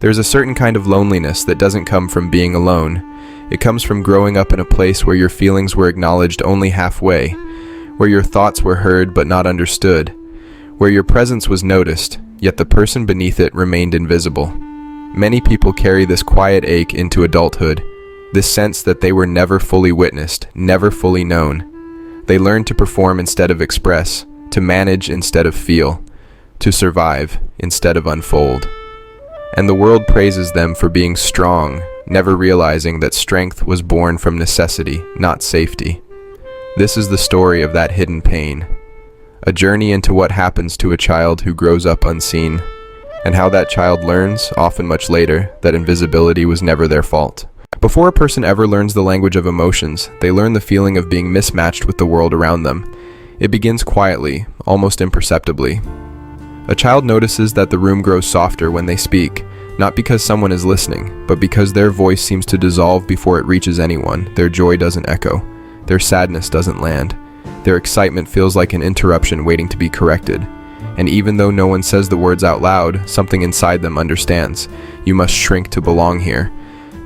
There's a certain kind of loneliness that doesn't come from being alone. It comes from growing up in a place where your feelings were acknowledged only halfway, where your thoughts were heard but not understood, where your presence was noticed, yet the person beneath it remained invisible. Many people carry this quiet ache into adulthood, this sense that they were never fully witnessed, never fully known. They learn to perform instead of express, to manage instead of feel, to survive instead of unfold. And the world praises them for being strong, never realizing that strength was born from necessity, not safety. This is the story of that hidden pain, a journey into what happens to a child who grows up unseen, and how that child learns, often much later, that invisibility was never their fault. Before a person ever learns the language of emotions, they learn the feeling of being mismatched with the world around them. It begins quietly, almost imperceptibly. A child notices that the room grows softer when they speak, not because someone is listening, but because their voice seems to dissolve before it reaches anyone. Their joy doesn't echo. Their sadness doesn't land. Their excitement feels like an interruption waiting to be corrected. And even though no one says the words out loud, something inside them understands. You must shrink to belong here.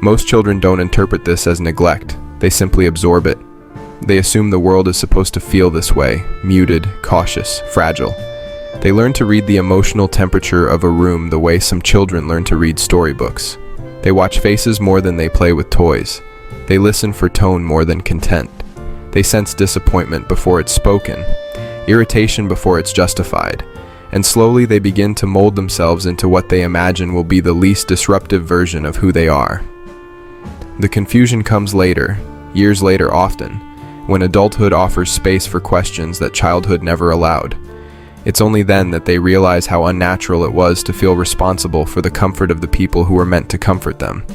Most children don't interpret this as neglect. They simply absorb it. They assume the world is supposed to feel this way, muted, cautious, fragile. They learn to read the emotional temperature of a room the way some children learn to read storybooks. They watch faces more than they play with toys. They listen for tone more than content. They sense disappointment before it's spoken, irritation before it's justified, and slowly they begin to mold themselves into what they imagine will be the least disruptive version of who they are. The confusion comes later, years later often, when adulthood offers space for questions that childhood never allowed. It's only then that they realize how unnatural it was to feel responsible for the comfort of the people who were meant to comfort them.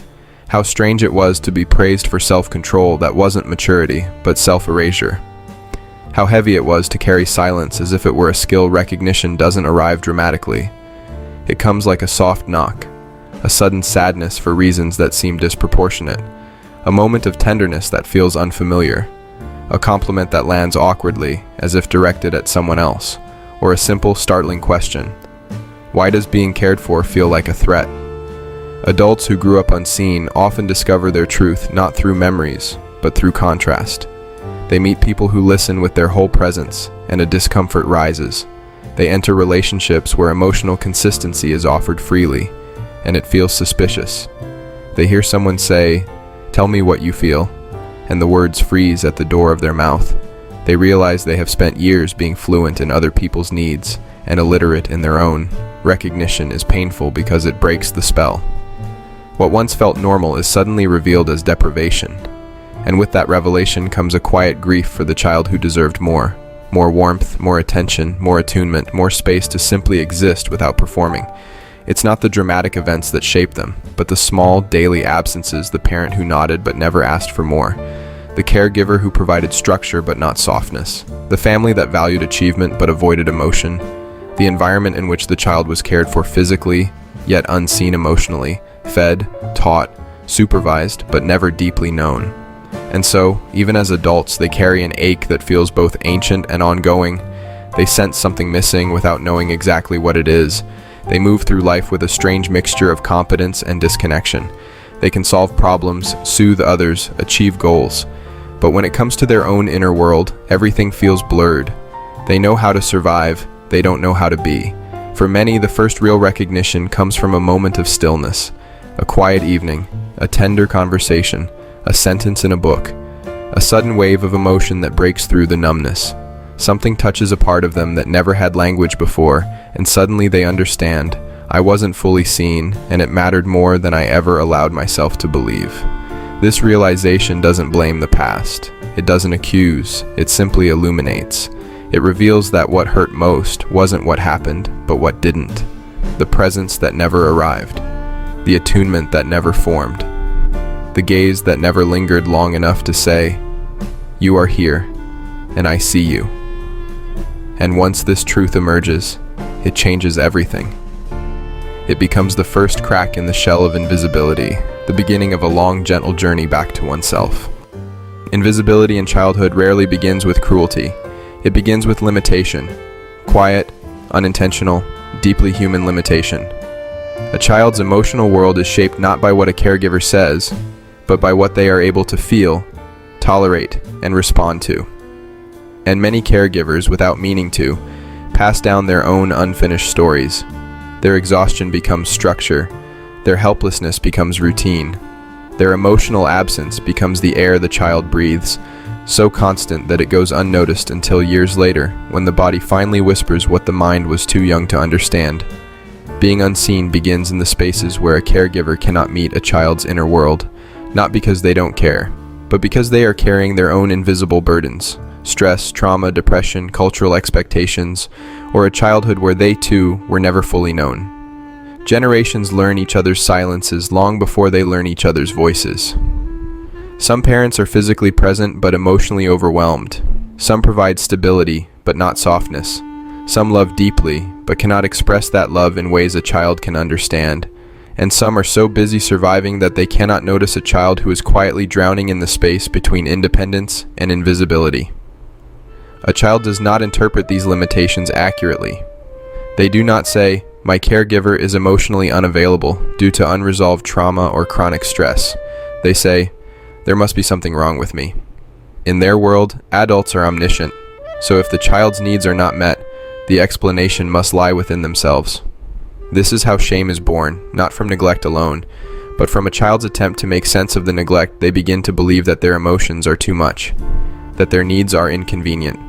How strange it was to be praised for self-control that wasn't maturity, but self-erasure. How heavy it was to carry silence as if it were a skill recognition doesn't arrive dramatically. It comes like a soft knock, a sudden sadness for reasons that seem disproportionate, a moment of tenderness that feels unfamiliar, a compliment that lands awkwardly as if directed at someone else, or a simple, startling question. Why does being cared for feel like a threat? Adults who grew up unseen often discover their truth not through memories, but through contrast. They meet people who listen with their whole presence, and a discomfort rises. They enter relationships where emotional consistency is offered freely, and it feels suspicious. They hear someone say, "Tell me what you feel," and the words freeze at the door of their mouth. They realize they have spent years being fluent in other people's needs and illiterate in their own. Recognition is painful because it breaks the spell. What once felt normal is suddenly revealed as deprivation. And with that revelation comes a quiet grief for the child who deserved more. More warmth, more attention, more attunement, more space to simply exist without performing. It's not the dramatic events that shape them, but the small, daily absences, the parent who nodded but never asked for more. The caregiver who provided structure but not softness, the family that valued achievement but avoided emotion, the environment in which the child was cared for physically, yet unseen emotionally, fed, taught, supervised, but never deeply known. And so, even as adults, they carry an ache that feels both ancient and ongoing. They sense something missing without knowing exactly what it is. They move through life with a strange mixture of competence and disconnection. They can solve problems, soothe others, achieve goals. But when it comes to their own inner world, everything feels blurred. They know how to survive, they don't know how to be. For many, the first real recognition comes from a moment of stillness, a quiet evening, a tender conversation, a sentence in a book, a sudden wave of emotion that breaks through the numbness. Something touches a part of them that never had language before, and suddenly they understand, I wasn't fully seen, and it mattered more than I ever allowed myself to believe. This realization doesn't blame the past. It doesn't accuse. It simply illuminates. It reveals that what hurt most wasn't what happened, but what didn't. The presence that never arrived. The attunement that never formed. The gaze that never lingered long enough to say, "You are here, and I see you." And once this truth emerges, it changes everything. It becomes the first crack in the shell of invisibility, the beginning of a long, gentle journey back to oneself. Invisibility in childhood rarely begins with cruelty. It begins with limitation. Quiet, unintentional, deeply human limitation. A child's emotional world is shaped not by what a caregiver says, but by what they are able to feel, tolerate, and respond to. And many caregivers, without meaning to, pass down their own unfinished stories. Their exhaustion becomes structure. Their helplessness becomes routine. Their emotional absence becomes the air the child breathes, so constant that it goes unnoticed until years later, when the body finally whispers what the mind was too young to understand. Being unseen begins in the spaces where a caregiver cannot meet a child's inner world, not because they don't care, but because they are carrying their own invisible burdens: stress, trauma, depression, cultural expectations, or a childhood where they too were never fully known. Generations learn each other's silences long before they learn each other's voices. Some parents are physically present but emotionally overwhelmed. Some provide stability but not softness. Some love deeply but cannot express that love in ways a child can understand. And some are so busy surviving that they cannot notice a child who is quietly drowning in the space between independence and invisibility. A child does not interpret these limitations accurately. They do not say, "My caregiver is emotionally unavailable due to unresolved trauma or chronic stress." They say, "There must be something wrong with me." In their world, adults are omniscient, so if the child's needs are not met, the explanation must lie within themselves. This is how shame is born, not from neglect alone, but from a child's attempt to make sense of the neglect. They begin to believe that their emotions are too much, that their needs are inconvenient,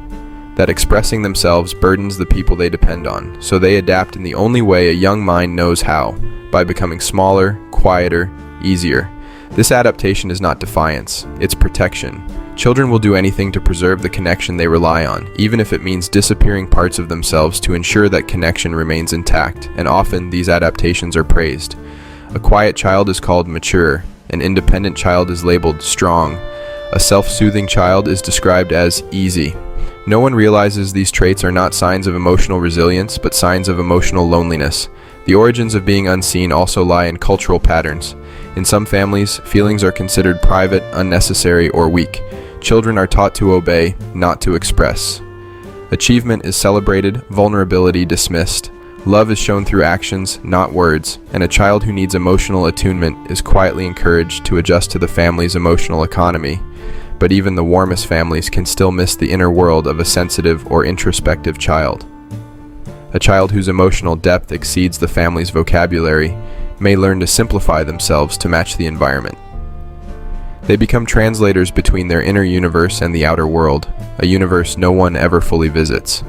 that expressing themselves burdens the people they depend on, so they adapt in the only way a young mind knows how, by becoming smaller, quieter, easier. This adaptation is not defiance, it's protection. Children will do anything to preserve the connection they rely on, even if it means disappearing parts of themselves to ensure that connection remains intact, and often these adaptations are praised. A quiet child is called mature, an independent child is labeled strong, a self-soothing child is described as easy. No one realizes these traits are not signs of emotional resilience, but signs of emotional loneliness. The origins of being unseen also lie in cultural patterns. In some families, feelings are considered private, unnecessary, or weak. Children are taught to obey, not to express. Achievement is celebrated, vulnerability dismissed. Love is shown through actions, not words, and a child who needs emotional attunement is quietly encouraged to adjust to the family's emotional economy. But even the warmest families can still miss the inner world of a sensitive or introspective child. A child whose emotional depth exceeds the family's vocabulary may learn to simplify themselves to match the environment. They become translators between their inner universe and the outer world, a universe no one ever fully visits.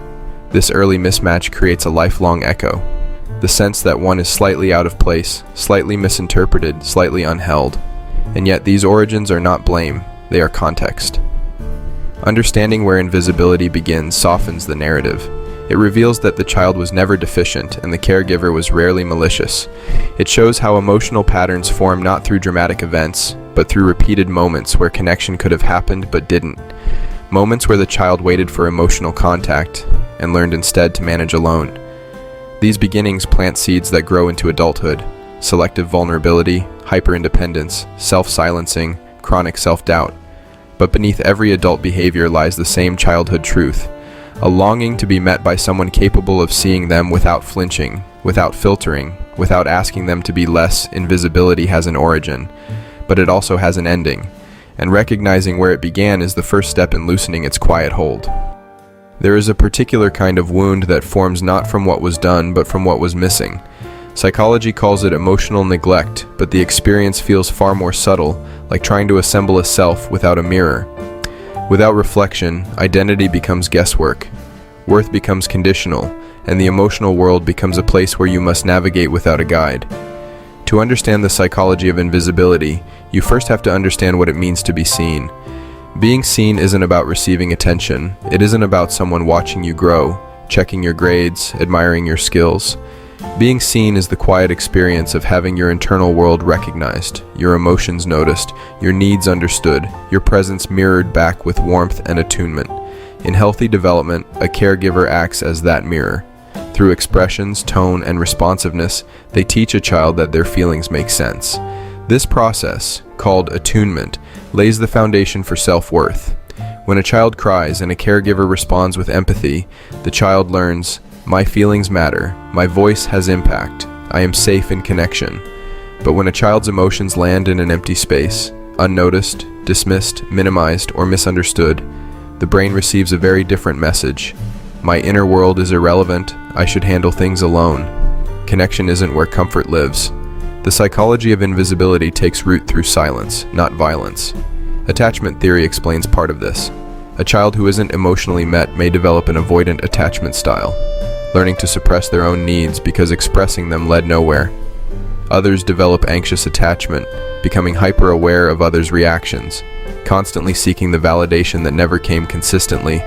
This early mismatch creates a lifelong echo, the sense that one is slightly out of place, slightly misinterpreted, slightly unheld. And yet these origins are not blame, they are context. Understanding where invisibility begins softens the narrative. It reveals that the child was never deficient and the caregiver was rarely malicious. It shows how emotional patterns form not through dramatic events, but through repeated moments where connection could have happened but didn't. Moments where the child waited for emotional contact and learned instead to manage alone. These beginnings plant seeds that grow into adulthood: selective vulnerability, hyper-independence, self-silencing, chronic self-doubt. But beneath every adult behavior lies the same childhood truth: a longing to be met by someone capable of seeing them without flinching, without filtering, without asking them to be less. Invisibility has an origin, but it also has an ending, and recognizing where it began is the first step in loosening its quiet hold. There is a particular kind of wound that forms not from what was done, but from what was missing. Psychology calls it emotional neglect, but the experience feels far more subtle, like trying to assemble a self without a mirror. Without reflection, identity becomes guesswork, worth becomes conditional, and the emotional world becomes a place where you must navigate without a guide. To understand the psychology of invisibility, you first have to understand what it means to be seen. Being seen isn't about receiving attention. It isn't about someone watching you grow, checking your grades, admiring your skills. Being seen is the quiet experience of having your internal world recognized, your emotions noticed, your needs understood, your presence mirrored back with warmth and attunement. In healthy development, a caregiver acts as that mirror. Through expressions, tone, and responsiveness, they teach a child that their feelings make sense. This process, called attunement, lays the foundation for self-worth. When a child cries and a caregiver responds with empathy, the child learns, "My feelings matter, my voice has impact, I am safe in connection. But when a child's emotions land in an empty space, unnoticed, dismissed, minimized, or misunderstood, the brain receives a very different message. My inner world is irrelevant. I should handle things alone. Connection isn't where comfort lives. The psychology of invisibility takes root through silence, not violence. Attachment theory explains part of this. A child who isn't emotionally met may develop an avoidant attachment style, learning to suppress their own needs because expressing them led nowhere. Others develop anxious attachment, becoming hyper-aware of others' reactions, constantly seeking the validation that never came consistently,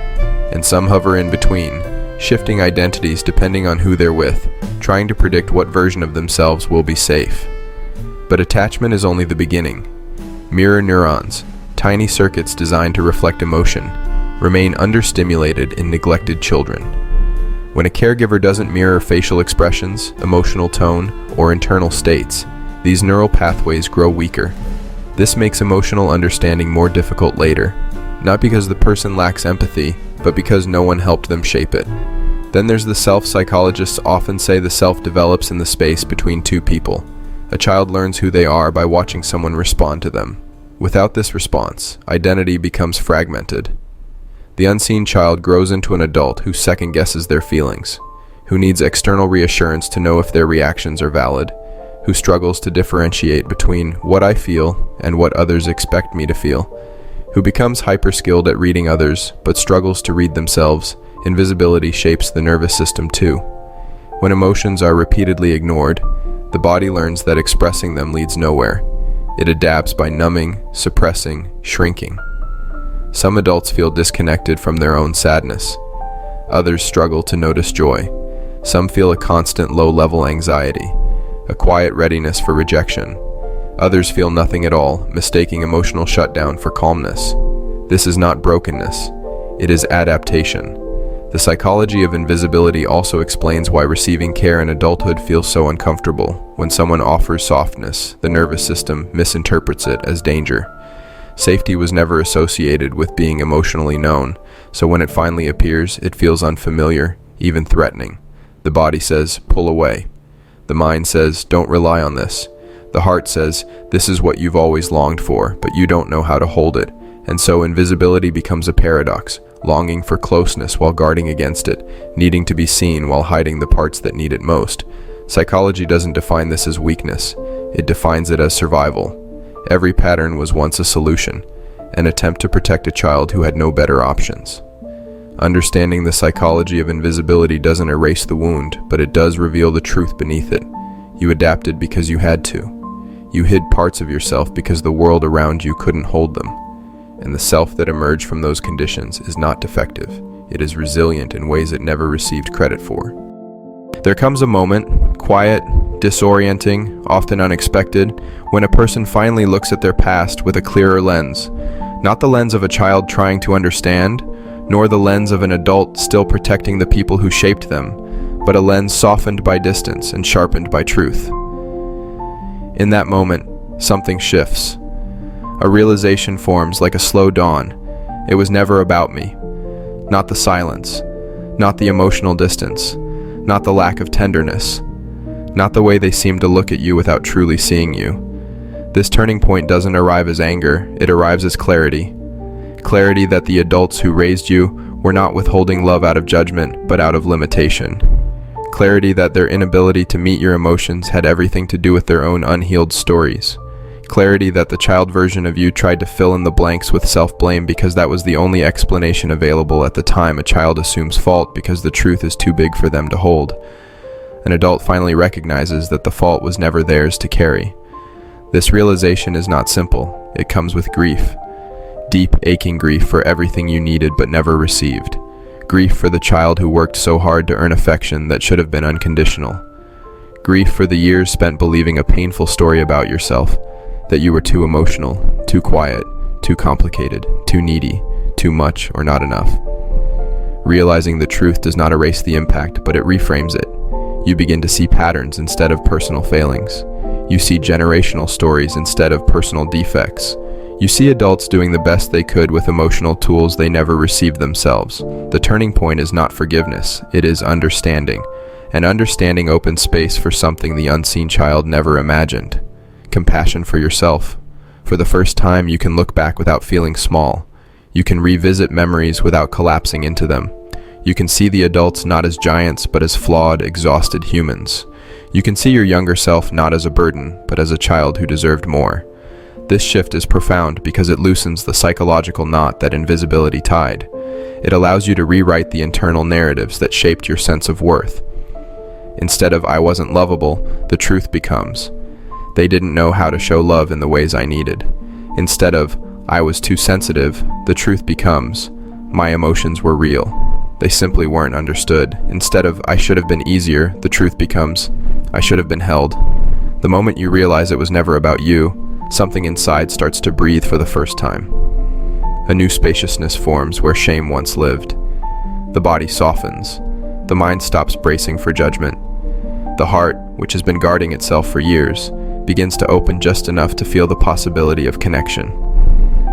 and some hover in between, shifting identities depending on who they're with, trying to predict what version of themselves will be safe. But attachment is only the beginning. Mirror neurons, tiny circuits designed to reflect emotion, remain understimulated in neglected children. When a caregiver doesn't mirror facial expressions, emotional tone, or internal states, these neural pathways grow weaker. This makes emotional understanding more difficult later, not because the person lacks empathy, but because no one helped them shape it. Then there's the self. Psychologists often say the self develops in the space between two people. A child learns who they are by watching someone respond to them. Without this response, identity becomes fragmented. The unseen child grows into an adult who second-guesses their feelings, who needs external reassurance to know if their reactions are valid, who struggles to differentiate between what I feel and what others expect me to feel, who becomes hyper-skilled at reading others but struggles to read themselves. Invisibility shapes the nervous system too. When emotions are repeatedly ignored, the body learns that expressing them leads nowhere. It adapts by numbing, suppressing, shrinking. Some adults feel disconnected from their own sadness. Others struggle to notice joy. Some feel a constant low-level anxiety, a quiet readiness for rejection. Others feel nothing at all, mistaking emotional shutdown for calmness. This is not brokenness. It is adaptation. The psychology of invisibility also explains why receiving care in adulthood feels so uncomfortable. When someone offers softness, the nervous system misinterprets it as danger. Safety was never associated with being emotionally known, so when it finally appears, it feels unfamiliar, even threatening. The body says, pull away. The mind says, don't rely on this. The heart says, this is what you've always longed for, but you don't know how to hold it. And so invisibility becomes a paradox, longing for closeness while guarding against it, needing to be seen while hiding the parts that need it most. Psychology doesn't define this as weakness. It defines it as survival. Every pattern was once a solution, an attempt to protect a child who had no better options. Understanding the psychology of invisibility doesn't erase the wound, but it does reveal the truth beneath it. You adapted because you had to. You hid parts of yourself because the world around you couldn't hold them. And the self that emerged from those conditions is not defective. It is resilient in ways it never received credit for. There comes a moment, quiet, disorienting, often unexpected, when a person finally looks at their past with a clearer lens. Not the lens of a child trying to understand, nor the lens of an adult still protecting the people who shaped them, but a lens softened by distance and sharpened by truth. In that moment, something shifts. A realization forms like a slow dawn. It was never about me. Not the silence. Not the emotional distance. Not the lack of tenderness. Not the way they seemed to look at you without truly seeing you. This turning point doesn't arrive as anger, it arrives as clarity. Clarity that the adults who raised you were not withholding love out of judgment, but out of limitation. Clarity that their inability to meet your emotions had everything to do with their own unhealed stories. Clarity that the child version of you tried to fill in the blanks with self-blame because that was the only explanation available at the time. A child assumes fault because the truth is too big for them to hold. An adult finally recognizes that the fault was never theirs to carry. This realization is not simple. It comes with grief. Deep, aching grief for everything you needed but never received. Grief for the child who worked so hard to earn affection that should have been unconditional. Grief for the years spent believing a painful story about yourself, that you were too emotional, too quiet, too complicated, too needy, too much, or not enough. Realizing the truth does not erase the impact, but it reframes it. You begin to see patterns instead of personal failings. You see generational stories instead of personal defects. You see adults doing the best they could with emotional tools they never received themselves. The turning point is not forgiveness, it is understanding. and understanding opens space for something the unseen child never imagined: compassion for yourself. For the first time, you can look back without feeling small. You can revisit memories without collapsing into them. You can see the adults not as giants, but as flawed, exhausted humans. You can see your younger self not as a burden, but as a child who deserved more. This shift is profound because it loosens the psychological knot that invisibility tied. It allows you to rewrite the internal narratives that shaped your sense of worth. Instead of "I wasn't lovable," the truth becomes, "They didn't know how to show love in the ways I needed." Instead of "I was too sensitive," the truth becomes, "My emotions were real. They simply weren't understood." Instead of "I should have been easier," the truth becomes, "I should have been held." The moment you realize it was never about you, something inside starts to breathe for the first time. A new spaciousness forms where shame once lived. The body softens. The mind stops bracing for judgment. The heart, which has been guarding itself for years, begins to open just enough to feel the possibility of connection.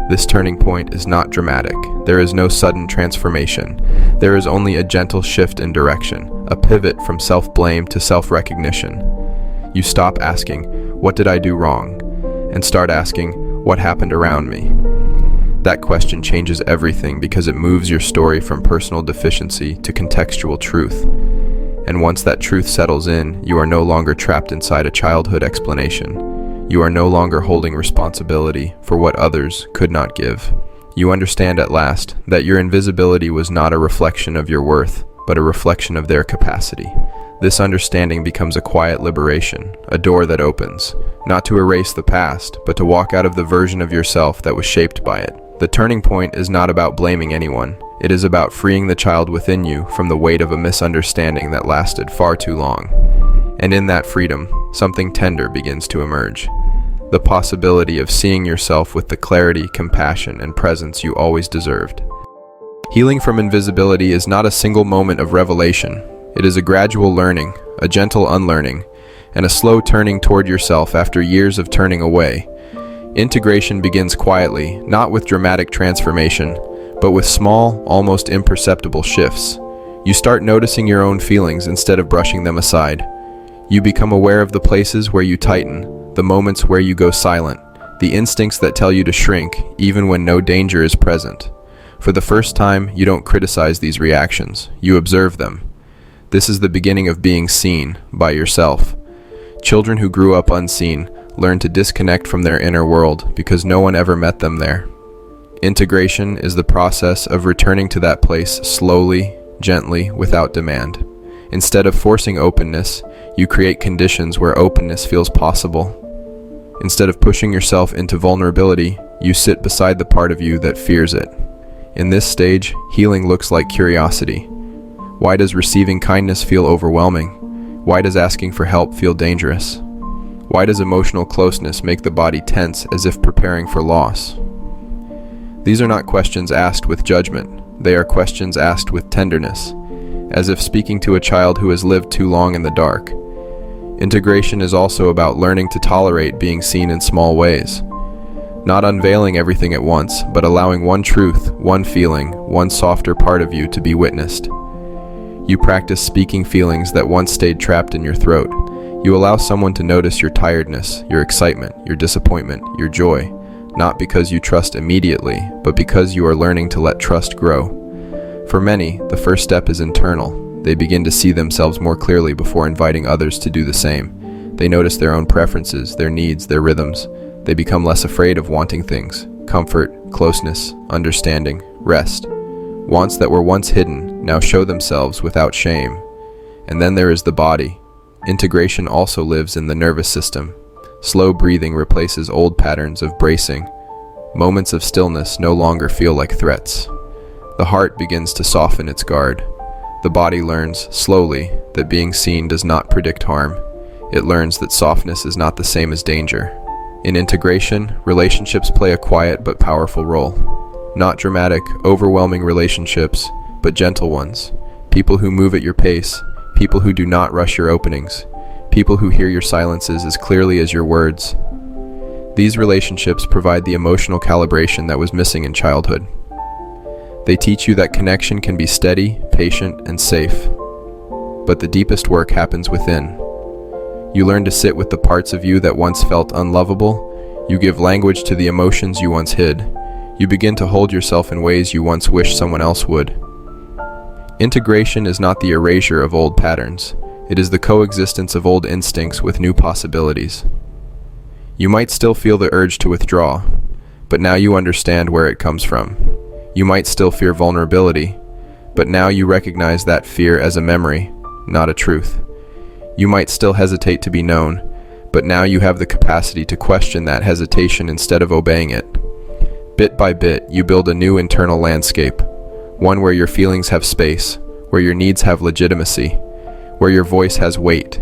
This turning point is not dramatic. There is no sudden transformation. There is only a gentle shift in direction, a pivot from self-blame to self-recognition. You stop asking, "What did I do wrong?" and start asking, "What happened around me?" That question changes everything because it moves your story from personal deficiency to contextual truth. And once that truth settles in, you are no longer trapped inside a childhood explanation. You are no longer holding responsibility for what others could not give. You understand at last that your invisibility was not a reflection of your worth, but a reflection of their capacity. This understanding becomes a quiet liberation, a door that opens, not to erase the past, but to walk out of the version of yourself that was shaped by it. The turning point is not about blaming anyone. It is about freeing the child within you from the weight of a misunderstanding that lasted far too long. And in that freedom, something tender begins to emerge. The possibility of seeing yourself with the clarity, compassion, and presence you always deserved. Healing from invisibility is not a single moment of revelation. It is a gradual learning, a gentle unlearning, and a slow turning toward yourself after years of turning away. Integration begins quietly, not with dramatic transformation, but with small, almost imperceptible shifts. You start noticing your own feelings instead of brushing them aside. You become aware of the places where you tighten, the moments where you go silent, the instincts that tell you to shrink, even when no danger is present. For the first time, you don't criticize these reactions, you observe them. This is the beginning of being seen by yourself. Children who grew up unseen learn to disconnect from their inner world because no one ever met them there. Integration is the process of returning to that place slowly, gently, without demand. Instead of forcing openness, you create conditions where openness feels possible. Instead of pushing yourself into vulnerability, you sit beside the part of you that fears it. In this stage, healing looks like curiosity. Why does receiving kindness feel overwhelming? Why does asking for help feel dangerous? Why does emotional closeness make the body tense as if preparing for loss? These are not questions asked with judgment. They are questions asked with tenderness, as if speaking to a child who has lived too long in the dark. Integration is also about learning to tolerate being seen in small ways. Not unveiling everything at once, but allowing one truth, one feeling, one softer part of you to be witnessed. You practice speaking feelings that once stayed trapped in your throat. You allow someone to notice your tiredness, your excitement, your disappointment, your joy, not because you trust immediately, but because you are learning to let trust grow. For many, the first step is internal. They begin to see themselves more clearly before inviting others to do the same. They notice their own preferences, their needs, their rhythms. They become less afraid of wanting things: comfort, closeness, understanding, rest. Wants that were once hidden now show themselves without shame. And then there is the body. Integration also lives in the nervous system. Slow breathing replaces old patterns of bracing. Moments of stillness no longer feel like threats. The heart begins to soften its guard. The body learns, slowly, that being seen does not predict harm. It learns that softness is not the same as danger. In integration, relationships play a quiet but powerful role. Not dramatic, overwhelming relationships, but gentle ones. People who move at your pace. People who do not rush your openings. People who hear your silences as clearly as your words. These relationships provide the emotional calibration that was missing in childhood. They teach you that connection can be steady, patient, and safe. but the deepest work happens within. You learn to sit with the parts of you that once felt unlovable. You give language to the emotions you once hid. You begin to hold yourself in ways you once wished someone else would. Integration is not the erasure of old patterns. It is the coexistence of old instincts with new possibilities. You might still feel the urge to withdraw, but now you understand where it comes from. You might still fear vulnerability, but now you recognize that fear as a memory, not a truth. You might still hesitate to be known, but now you have the capacity to question that hesitation instead of obeying it. Bit by bit, you build a new internal landscape, one where your feelings have space, where your needs have legitimacy, where your voice has weight.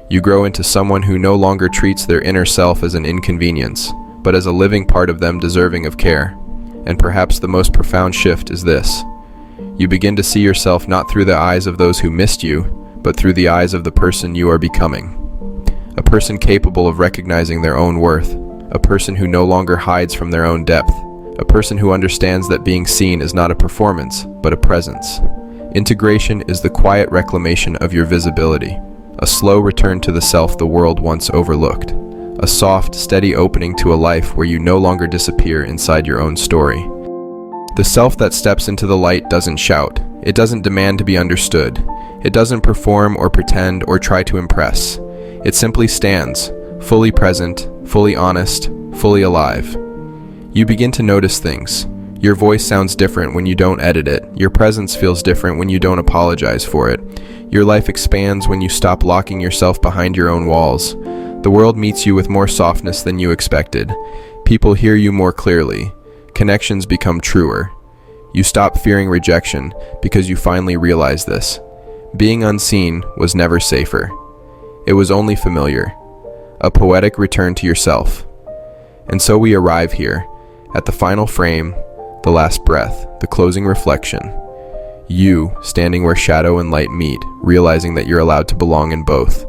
You grow into someone who no longer treats their inner self as an inconvenience, but as a living part of them deserving of care. And perhaps the most profound shift is this. You begin to see yourself not through the eyes of those who missed you, but through the eyes of the person you are becoming. A person capable of recognizing their own worth, a person who no longer hides from their own depth, a person who understands that being seen is not a performance, but a presence. Integration is the quiet reclamation of your visibility, a slow return to the self the world once overlooked, a soft, steady opening to a life where you no longer disappear inside your own story. The self that steps into the light doesn't shout. It doesn't demand to be understood. It doesn't perform or pretend or try to impress. It simply stands, fully present, fully honest, fully alive. You begin to notice things. Your voice sounds different when you don't edit it. Your presence feels different when you don't apologize for it. Your life expands when you stop locking yourself behind your own walls. The world meets you with more softness than you expected. People hear you more clearly. Connections become truer. You stop fearing rejection because you finally realize this. Being unseen was never safer. It was only familiar. A poetic return to yourself. And so we arrive here, at the final frame, the last breath, the closing reflection. You, standing where shadow and light meet, realizing that you're allowed to belong in both.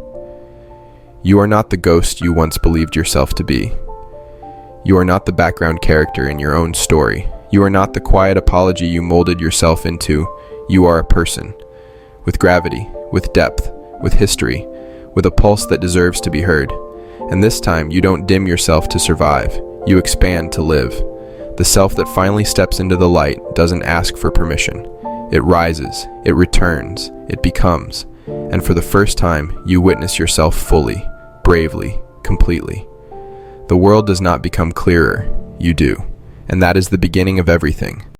You are not the ghost you once believed yourself to be. You are not the background character in your own story. You are not the quiet apology you molded yourself into. You are a person. With gravity, with depth, with history, with a pulse that deserves to be heard. And this time, you don't dim yourself to survive. You expand to live. The self that finally steps into the light doesn't ask for permission. It rises, it returns, it becomes. And for the first time, you witness yourself fully, bravely, completely. The world does not become clearer, you do. And that is the beginning of everything.